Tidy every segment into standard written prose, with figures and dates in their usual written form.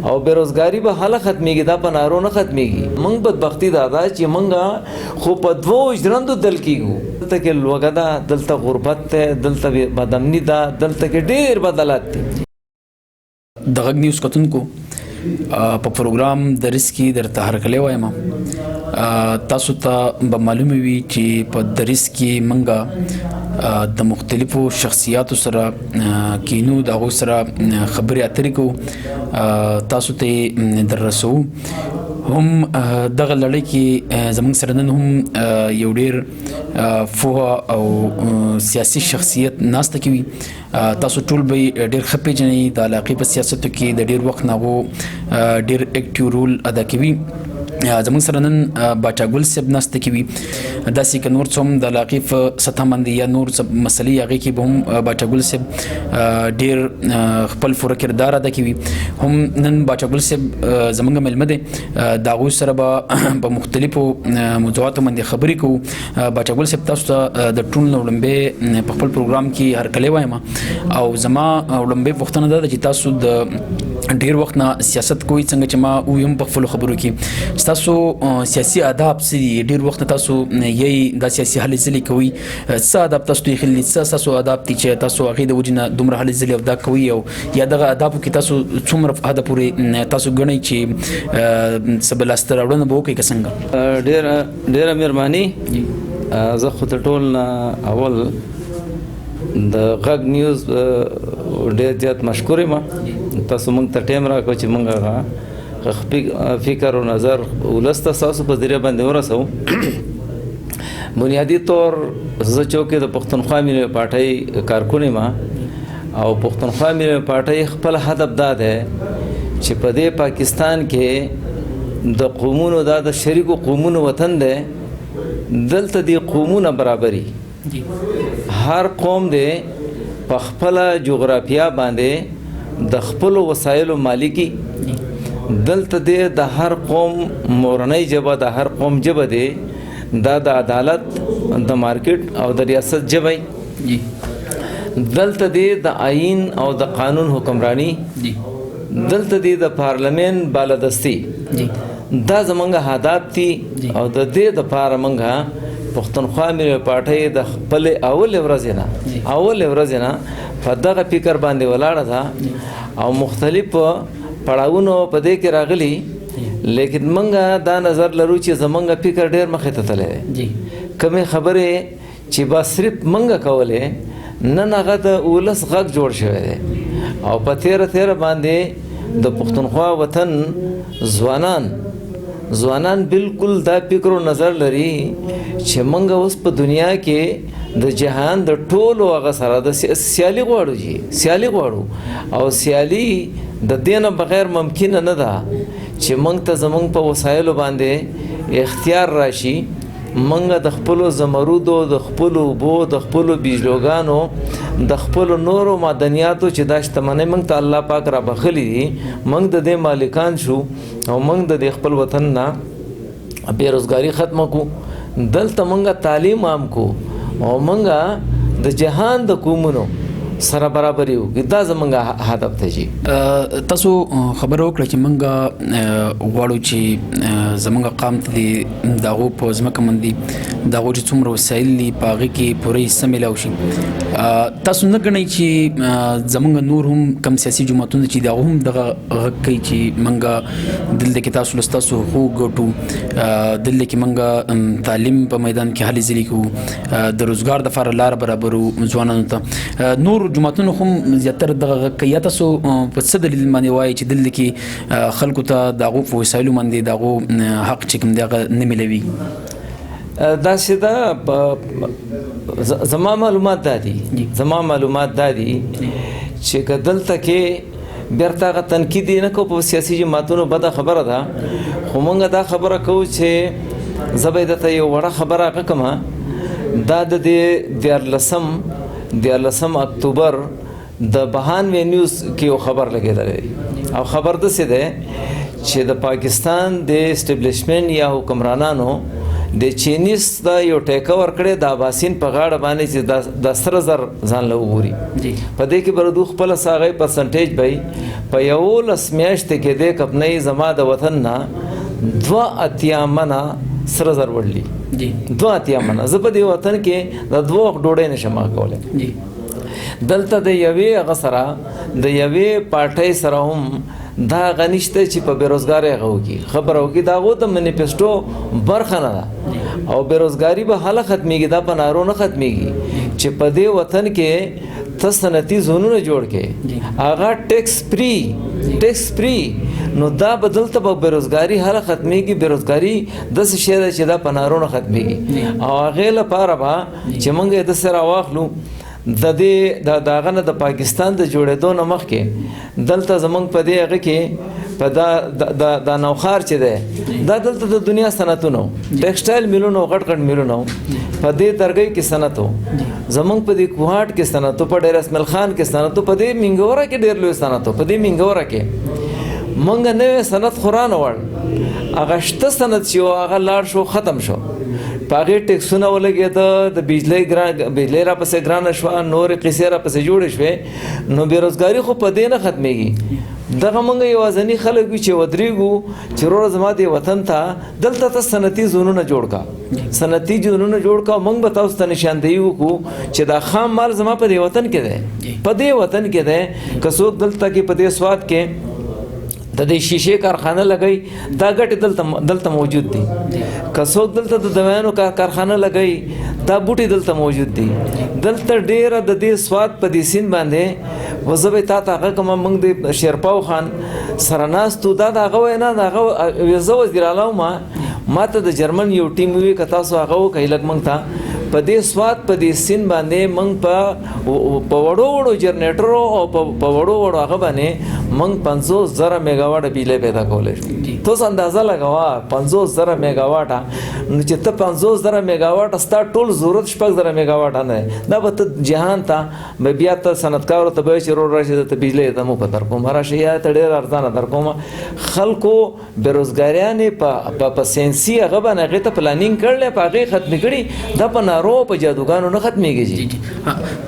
او بیروزګاری به حاله ختمېږي دا په نارو نه ختمېږي موږ بدبختي دا ده چې موږ خو په دوو ژرندو دل کېږو دلته کې لوږه ده دلته غربت دی دلته بدامني ده دلته کې ډېر بدلات دي د غږ نیوز کتونکو په پروګرام درس کې درته هرکلی وایم تاسو ته به معلومه وي چې په درس کې منګه د مختلفو شخصیاتو سره کینو د هغوی سره خبرې اترې کوو تاسو ته در رسو هم دغه لړۍ کې زموږ سره نن هم یو ډېر پوهه او سیاسي شخصیت ناسته کوي تاسو ټول به ډېر ښه پېژنئ د علاقې په سیاستو کې د ډېر وخت نه هغو ډېر اکټیو رول ادا کوي زموږ سره نن باچا ګل صاحب ناسته کوي داسې که نور څه هم د علاقې په سطح باندې یا نور څه مسلې هغې کې به هم باچا ګل صاحب ډېر خپل پوره کردار ادا کوي هم نن باچا ګل صاحب زموږ میلمه دی د هغوی سره به په مختلفو موضوعاتو باندې خبرې کوو باچا ګل صاحب تاسو ته د ټول نه وړاندې په خپل پروګرام کې هرکلی وایم او زما وړاندې پوښتنه دا ده چې تاسو د ډېر وخت نه سیاست کوئ څنګه چې ما ویم په خپلو خبرو کې تاسو سیاسي آداب څه دي ډېر وخت تاسو یې دا سیاسي هلې ځلې کوئ څه آداب تاسو ته ایښلي څه ستاسو آداب دي چې تاسو هغې د وجې نه دومره هلې ځلې او دا کوئ او یا دغه آدابو کې تاسو څومره حده پورې تاسو ګڼئ چې څه به لاسته راوړنه به وکړئ که څنګه ډېره مهرباني زه خو تر ټول نه اول د غږ نیوز ډېر زیات مشکور یم تاسو موږ ته ټایم راکړو چې موږ هغه فکر و نظر ولس ته ستاسو په ذریعه باندې ورسوو بنیادي طور زه چونکې د پښتونخوا ملي پارټۍ کارکون یم او پښتونخوا ملي پارټۍ خپل هدف دا دی چې په دې پاکستان کې د قومونو دا د شریکو قومونو وطن دی دلته دې قومونه برابري هر قوم دی په خپله جغرافیه باندې د خپلو وسایلو مالکي دلته دی د هر قوم مورنۍ ژبه د هر قوم ژبه دی دا د عدالت د مارکیټ او د ریاست ژبه دلته دی د آئین او د قانون حکمرانی دلته دی د پارلمان بالادستی دا زمونږ هدف دي او د دې دپاره موږ پښتونخوا ملي پارټۍ د خپلې اولې ورځې نه په دغه فکر باندې ولاړه ده او مختلف پړاوونو په دې کې راغلي لیکن منګه دا نظر لرو چې زمونږ فکر ډېر مخې ته تللی دی کومې خبرې چې با صرف منګه کولې نن هغه د ولس غږ جوړ شوی دی او په تیره باندې د پښتونخوا وطن ځوانان بالکل دا فکر و نظر لري چې منګه اوس په دنیا کې د جهان د ټولو هغه سره د سیالي غواړو او سیالي د دې نه بغیر ممکنه نه ده چې موږ ته زموږ په وسایلو باندې اختیار راشي موږ د خپلو زمرودو د خپلو اوبو د خپلو بیجلوګانو د خپلو نورو معدنیاتو چې دا شتمنۍ موږ ته الله پاک را بخلي دي موږ د دې مالکان شو او موږ د دې خپل وطن نه بېروزګاري ختمه کړو دلته موږ تعلیم عام کړو او موږ د جهان د قومونو سره برابر یو دا زمونږ هدف دی تاسو خبره وکړه چې موږ غواړو چې زمونږ قام ته د هغو په ځمکه باندې د هغو چې څومره وسایل دي په هغې کې پوره حصه میلاو شي تاسو نه ګڼئ چې زمونږ نور هم کم سیاسي جماعتونه چې د هغو هم دغه غږ کوي چې موږ دلته کې تاسو له ستاسو حقوق ګټو دلته کې موږ تعلیم په میدان کې هلې ځلې کوو د روزګار دپاره لاره برابرو ځوانانو ته نور جماعتونو هم زیاتره دغه غږ کوي یا تاسو په څه دلیل باندې وایي چې دلته کې خلکو ته د هغو په وسایلو باندې د هغو حق چې کوم دی هغه نه میلوي داسې ده زما معلومات دا دي چې که دلته کې بیرته هغه تنقید یې نه کوو په سیاسي جماعتونو بده خبره ده خو موږ دا خبره کوو چې زه به یې درته یو وړه خبره هغه کومه دا د دې 14 اکتوبر د بهان نیوز کې یو خبر لګېدلی او خبر داسې دی چې د پاکستان د اسټبلیشمنټ یا حکمرانانو د چینیز د یو ټیکه ورکړی د اباسین په غاړه باندې چې د سره زر ځان له وګوري په دې کې به د خپله څه هغې پرسنټیج به په 11 میاشتې کې د کپنۍ زما د وطن نه 2 منه سره زر وړلي جی 2 منه. زه په دې وطن کې د 2 ډوډۍ نشم کولی. جی دلته د یوې هغه سره د یوې پارټۍ سره هم دا غنښته چې په بیروزګارۍ هغه وکړي خبره وکړي د هغو د منیفسټو برخه نه ده. او بیروزګاري به هله ختمېږي دا په نارو نه ختمېږي چې په دې وطن کې ته صنعتي زونونه جوړ کړې هغه ټیکس فری نو دا به دلته به بیروزګاري هله ختمېږي. بیروزګاري داسې شی ده چې دا په نارو نه ختمېږي او هغې لپاره به چې موږ یې داسې راواخلو د دې د هغه نه د پاکستان د جوړېدو نه مخکې دلته زموږ په دې هغه کې په دا نوخار چې دی دا دلته د دنیا صنعتونه ټیکسټایل میلونه غټ میلونه په دې درګۍ کې صنعت و زموږ په دې کوهاټ کې صنعت په ډېر اسمل خان کې صنعت په دې منګوره کې ډېر لوی صنعت په دې منګوره کې مونږ نوې صنعت خورانه وړ هغه شته صنعت چې هغه لاړ شو ختم شو په هغې ټیکسونه ولګېده د بجلۍ راپسې ګرانه شوه نورې قیسې راپسې جوړې شوې نو بېروزګاري خو په دې نه ختمېږي. دغه موږ یوازني خلک یو چې ودرېږو چې وروره زما دې وطن ته دلته ته صنعتي زونونه جوړ کا صنعتي زونونه جوړ کا موږ به تاسو ته نشاندهي وکړو چې دا خام مال زما په دې وطن کې دی په دې وطن کې دی که څوک دلته کې په دې سواد کې د دې شیشې کارخانه لګی دا ګټې دلته موجود دي. که څوک دلته د دوایانو کارخانه لګی دا بوټي دلته موجود دي. دلته ډیره د دې سواد په دې سیند باندې وزه به تا ته هغه کومه موږ د شیرپاو خان سره ناستو دا د هغه وینا د هغه زه وزیر اعلی ما ته د جرمن یو ټیم وی که تاسو هغه وکړئ لږ موږ ته په دې سواد په دې سیند باندې موږ په وړو جنریټرو او په وړو هغه باندې موږ 50,000 میگاواټ بجلی پیدا کولی شو. تاسو اندازه لګوه 50,000 میگاواټه نو چې ته 50,000 میگاواټ ستا ټول ضرورت 6,000 میگاواټ نه دا به ته جهان ته بیا ته صنعتکارو ته به چې روډ راشي ته بجلی ته مو په در کوم راشي یا ته ډېر ارزانه در کوم خلکو بېروزګاریانې په ساینسي هغه باندې هغې ته پلانینګ کړلی په هغې ختمې کړي دا په نارو په جادوګانو نه ختمېږي.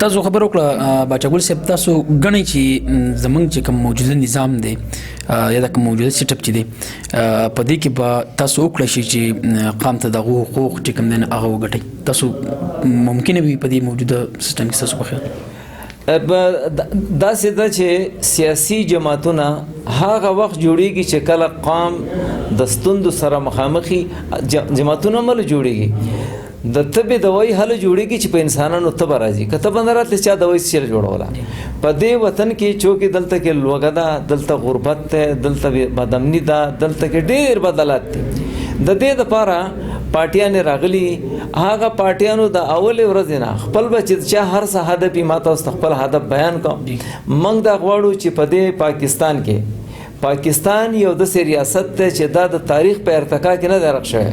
تاسو خبر وکړه باچا ګل صاحب تاسو ګڼئ چې زموږ چې کوم موجوده نظام دی یا د کوم موجوده سیټ اپ چې دی په دې کې به تاسو وکړئ شي چې قام ته دغه حقوق چې کوم دی هغه وګټئ تاسو ممکنه وي په دې موجوده سیستم کې تاسو په خیال داسې ده چې سیاسي جماعتونه هغه وخت جوړیږي چې کله قام د ستوندو سره مخامخي جماعتونه مله جوړیږي د طبې دوایي هله جوړیږي چې په انسانانو تبه راځي که تبه نه راتلی چا دوایي څه جوړوله په دې وطن کې چونکې دلته کې لوږه ده دلته غربت دی دلته بدامني ده دلته کې ډېر بدلات دي د دې دپاره پارټیانې راغلي هغه پارټیانو د اولې ورځې نه خپل به چې چا هر څه هدف وي ما تاسو ته خپل هدف بیان کوم موږ دا غواړو چې په دې پاکستان کې پاکستان یو داسې ریاست دی چې دا د تاریخ په ارتقا کې نه دی رخ شوی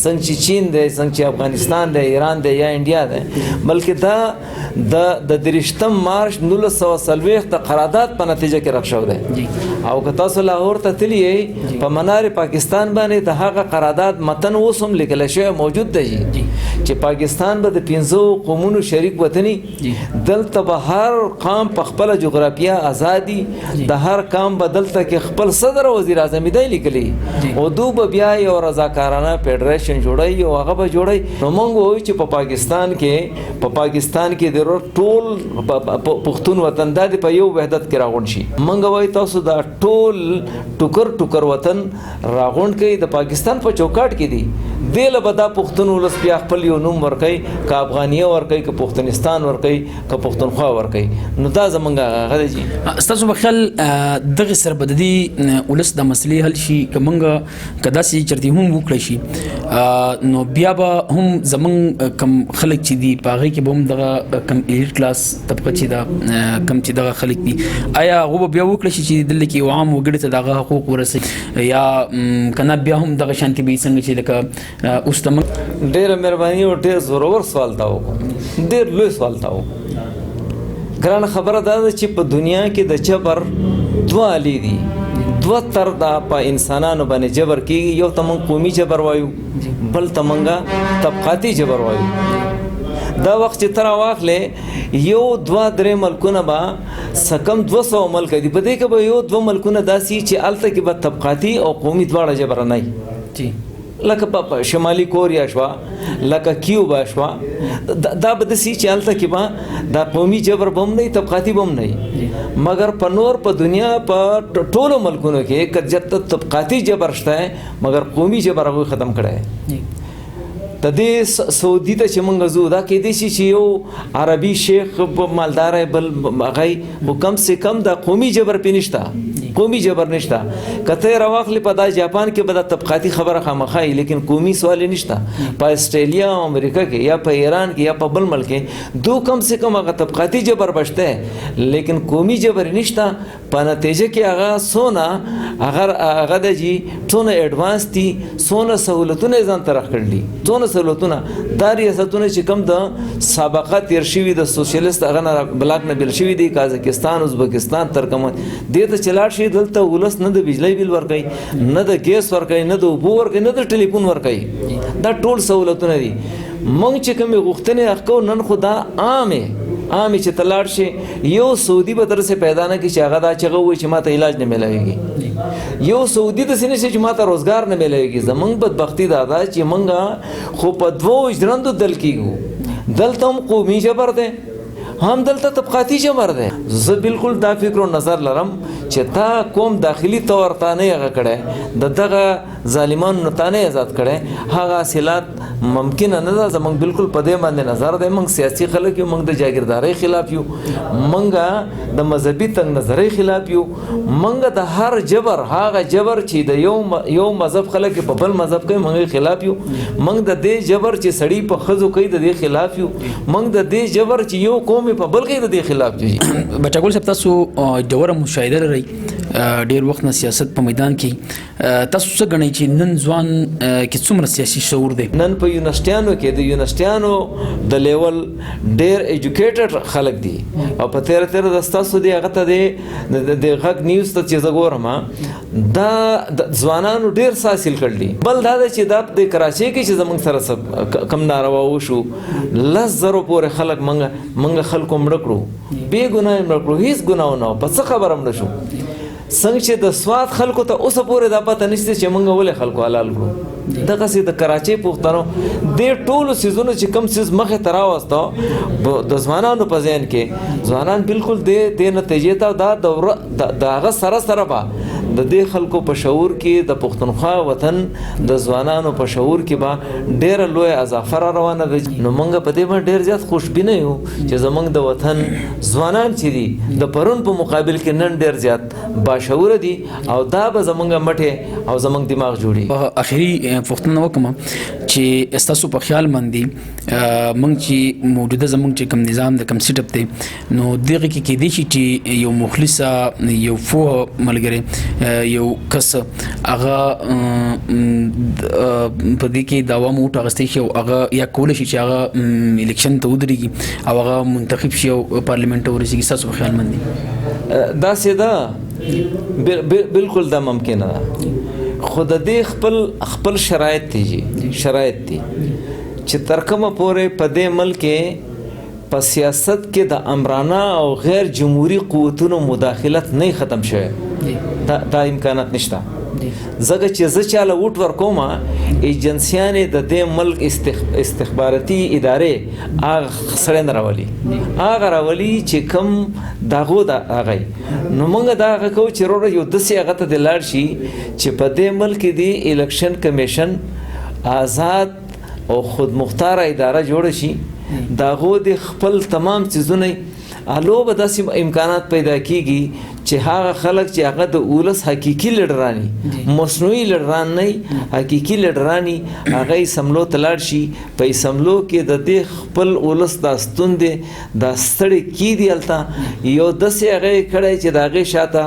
څنګه چې چین دی څنګه چې افغانستان دی ایران دی یا انډیا دی بلکې دا د 23 مارچ 1940 د قرارداد په نتیجه کې رخ شوی دی او که تاسو لاهور ته تللی په منار پاکستان باندې د هغه قرارداد متن اوس هم لیکل شوی موجود دی چې پاکستان به د 15 قومونو شریک وطني دلته به هر قام په خپله جغرافیه ازادي د هر قام به دلته کې خپل صدر وزیر اعظم دی لیکلی او دو به بیا یو رضاکارانه فدریشن جوړی او هغه به جوړی نو موږ وایو چې په پاکستان کې د ټول پښتون وطن د په یو وحدت کې راغون شي موږ وایو تاسو دا ټول ټوکر وطن راغون کې د پاکستان په چوکاټ کې دی دیل به دا پښتون ولس بیا خپل یو نوم ورکوي که افغانیه ورکوي که پښتونستان ورکوي که پښتونخوا ورکوي نو دا زمونږ هغه دی جی ستاسو په خیال دغه سره به د دې ولس د مسلې حل شي که موږ که داسې چرتې هم وکړی شي نو بیا به هم زمونږ کم خلک چې دي په هغې کې به هم دغه کم ایلیټ کلاس طبقه چې ده کم چې دغه خلک دي آیا هغه به بیا وکړی شي چې دلته کې یو عام وګړي ته دغه حقوق ورسوي یا که نه بیا هم دغه شانتې به څنګه چې لکه اوس ته موږ ډېره مهرباني او ډېر زورور سوال تا وکړو ډېر لوی سوال تا وکړو ګرانه خبره دا ده چې په دنیا کې د جبر دوه علي دي دوه طرده په انسانانو باندې جبر کېږي یو ته موږ قومي جبر وایو بل ته موږ طبقاتي جبر وایو دا وخت چې تر واخلې یو 2-3 ملکونه به سکم 200 ملک دي په دې کې به یو 2 ملکونه داسي چې الته کې به طبقاتي او قومي دواړه جبر نه جی لکه په شمالي کوریا شوا لکه کیوبا شوا دا به داسي چې الته کې به دا قومي جبر بم نه طبقاتي بم نه مگر په نور په دنیا په ټولو ملکونو کې کجت طبقاتي جبر شته مگر قومي جبر هغه ختم کړي د دې سعودي ته چې موږ زو دا کې دي چې یو عربي شیخ مالدار بل هغه کم سے کم دا قومي جبر پینشتا قومي جبر نشتا کته راوخلی په دا جاپان کې به د طبقاتي خبره خامخای لیکن قومي سوال نشتا په استرالیا او امریکا کې یا په ایران کې یا په بل ملک کې دو کم سے کم هغه طبقاتي جبر بشته لیکن قومي جبر نشتا په نتیجه کې هغه سونا هغه د جی ټونه ایڈوانس دي سونا سہولتونه ځان طرح کړلی ټونه سہولتونه دا ریاستونه چې کم د سابقه تیر شوی د سوشلیست هغه بلاک نه بل شوی دی قازقستان ازبکستان ترکمن دې ته چلاړ شي دلته ولس نه د بجلی بل ورکړي نه د ګیس ورکړي نه د اوبو ورکړي نه د ټلیفون ورکړي دا ټول سہولتونه دي مونږ چې کوم غوښتنې حق نن خدا عامه چې تلاړ شي یو سعودي به درسه پیدا نه کی چې هغه دا چغه وي چې ماته علاج نه ملويږي یو سعودي د سینې چې ماته روزګار نه ملويږي زمونږ بدبختی دا ده چې مونږه خو په دوو ژوندو دل کیږو دلته هم قومي جبر ده هم دلته طبقاتي جبر ده زه بالکل دا فکر او نظر لرم چې تا کوم داخلي تور تا نه هغه کړه د دغه ظالمانو ته نه آزاد کړه هغه حاصلات ممکن نه ده زمونږ بالکل په دې باندې نظر ده موږ سیاسي خلک یو موږ د جاګیردارۍ خلاف یو موږ د مذهبي تنګ نظرۍ خلاف یو موږ د هر جبر هغه جبر چې د یو مذهب خلک په بل مذهب کې موږ خلاف یو موږ د دې جبر چې سړی په خزو کوي د دې خلاف یو موږ د دې جبر چې یو قوم په بل کې د دې خلاف یو بچا ګل تاسو جوړه مشاهده لري ډیر وخت نه سیاست په میدان کې تاسو څه غنئ چې نن ځوان کې څومره سیاسي شعور دی نن په یونیورسيټیانو کې د یونیورسيټیانو د لیول ډیر ایجوکیټډ خلک دي او په تیر د تاسو دی هغه ته د غږ نیوز ته چې زګورم دا د ځوانانو ډیر حاصل کړل بل دا چې د کراچۍ کې چې زمونږ سره کم ناروا وشو 10,000 پورې خلک منګه خلکو مړ کړو بے ګناه مړ کړو هیڅ ګناه نه په څه خبره مړ شو څنګه چې د سواد خلکو ته اوس پورې دا پته نشته چې موږ ولې خلکو حلال کړو دغه سي د کراچۍ پښتنو د ټولو سيزونو چې کم سيز مخه تراوسته د ځوانانو په ذهن کې ځوانان بالکل د نتیجې ته دا دوره د هغه سره به د دې خلکو په شعور کې د پښتونخوا وطن د ځوانانو په شعور کې به ډېر لوی اضافه روانه ده نو موږ په دې باندې ډېر زیات خوشبینه یو چې زمونږ د وطن ځوانان چې دي د پرون په مقابل کې نن ډېر زیات باشعور دي او دا به زمونږ مټه او زمونږ دماغ جوړي اخري پښتنه وکم چې استاسو په خیال باندې موږ چې موجوده زمونږ چې کوم نظام د کوم سیټ اپ دی نو دغه کې دي چې یو مخلصه یو فوه ملګری یو کس هغه په دې کې داوا موټ اغستې شي او هغه یا کول شي چې هغه الیکشن ته ودرېږي او هغه منتخب شي او پارلیمنت ته ورسیږي تاسو په خیال باندې دا سیده بالکل دا ممکن ده خود دې خپل شرایط دي شرایط دي چې ترکمه پورې په دې ملک په سیاست کې د امرانه او غیر جمهوری قوتونو مداخلت نه ختم شوه دا امکانات نشته زګه چې زه چاله ووټ ورکوم ایجنسیانې د دې ملک استخباراتي ادارې هغه سره نه راولي هغه راولي چې کم داغو دا هغه نو موږ دا هغه کو چې وروره یو داسې هغه ته د لاړ شي چې په دې ملک دی الیکشن کمیشن آزاد او خود مختاره اداره جوړ شي داغو د خپل تمام چیزونه الو به داسې امکانات پیدا کیږي چې هغه خلک چې هغه د اولس حقيقي لیډرانی مصنوعي لیډران نه حقيقي لیډرانی هغه سملو تلاړ شي په سملو کې د دې خپل اولس داستون دي د ستړي کی دی الته یو داسې هغه کړی چې داغه شاته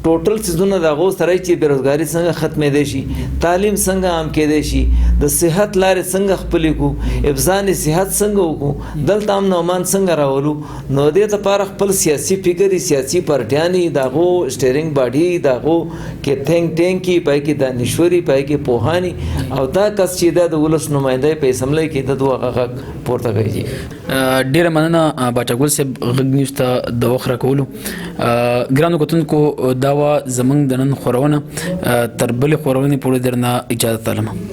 ټوټل سيزونه د هغو سره چې بیروزګاري څنګه ختمېدی شي، تعلیم څنګه عام کېدی شي، د صحت لارې څنګه خپلې کړو، افزان صحت څنګه وکړو، دلته امن او امان څنګه راولو. نو دې لپاره خپل سیاسي فکر سیاسي پارټیانې د هغو سټیرینګ باډي د هغو کې تھینک ټینکي پای کې دانشوري پای کې پوهانی او دا کس چې د ولس نمائندې په اسمبلی کې د دوه غږ پورته کوي. ډیره مننه باچا ګل صاحب غږ نیوز ته د وخت راکولو. ګرانو کتونکو دا وا زمونږ د نن خورونه تر بلې خورونې پورې درنه اجازه طلبم.